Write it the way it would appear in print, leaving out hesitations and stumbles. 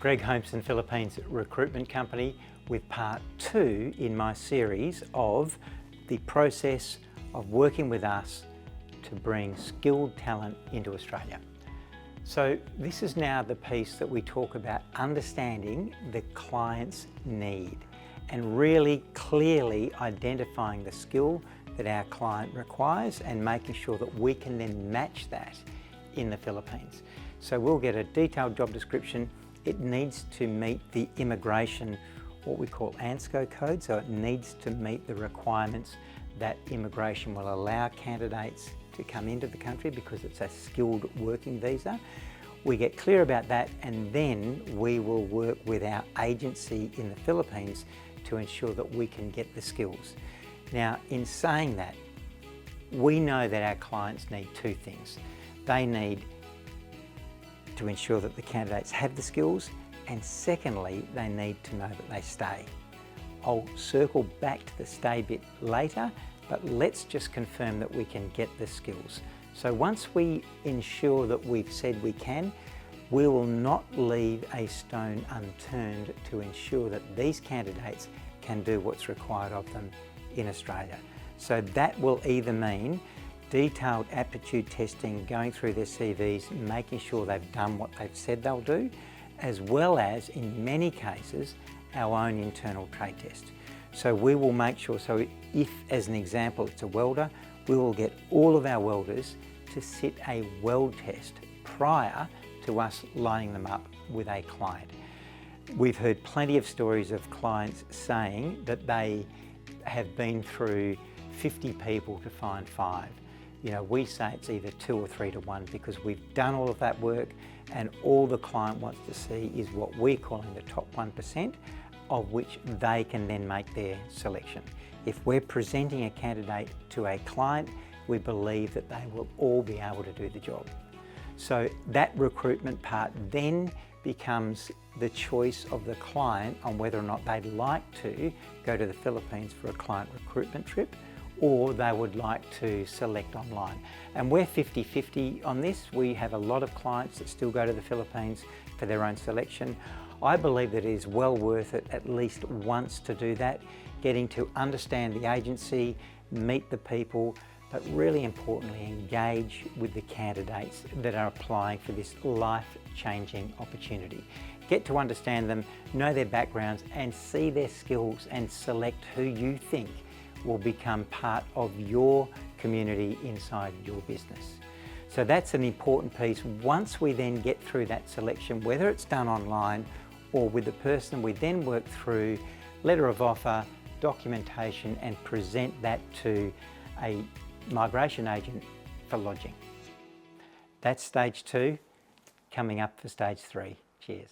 Greg Holmsen, Philippines Recruitment Company, with part 2 in my series of the process of working with us to bring skilled talent into Australia. So this is now the piece that we talk about understanding the client's need and really clearly identifying the skill that our client requires and making sure that we can then match that in the Philippines. So we'll get a detailed job description. It needs to meet the immigration, what we call 𝗳𝗂𝘀𝘁 code, so it needs to meet the requirements that immigration will allow candidates to come into the country because it's a skilled working visa. We get clear about that and then we will work with our agency in the Philippines to ensure that we can get the skills. Now, in saying that, we know that our clients need two things. They need to ensure that the candidates have the skills, and secondly, they need to know that they stay. I'll circle back to the stay bit later, but let's just confirm that we can get the skills. So once we ensure that we've said we can, we will not leave a stone unturned to ensure that these candidates can do what's required of them in Australia. So that will either mean detailed aptitude testing, going through their CVs, making sure they've done what they've said they'll do, as well as, in many cases, our own internal trade test. So we will make sure, so if, as an example, it's a welder, we will get all of our welders to sit a weld test prior to us lining them up with a client. We've heard plenty of stories of clients saying that they have been through 50 people to find 5. You know, we say it's either 2 or 3 to 1 because we've done all of that work and all the client wants to see is what we're calling the top 1%, of which they can then make their selection. If we're presenting a candidate to a client, we believe that they will all be able to do the job. So that recruitment part then becomes the choice of the client on whether or not they'd like to go to the Philippines for a client recruitment trip, or they would like to select online. And we're 50-50 on this. We have a lot of clients that still go to the Philippines for their own selection. I believe that it is well worth it at least once to do that, getting to understand the agency, meet the people, but really importantly engage with the candidates that are applying for this life-changing opportunity. Get to understand them, know their backgrounds and see their skills and select who you think will become part of your community inside your business. So that's an important piece. Once we then get through that selection, whether it's done online or with the person, we then work through letter of offer, documentation and present that to a migration agent for lodging. That's stage 2, coming up for stage 3. Cheers.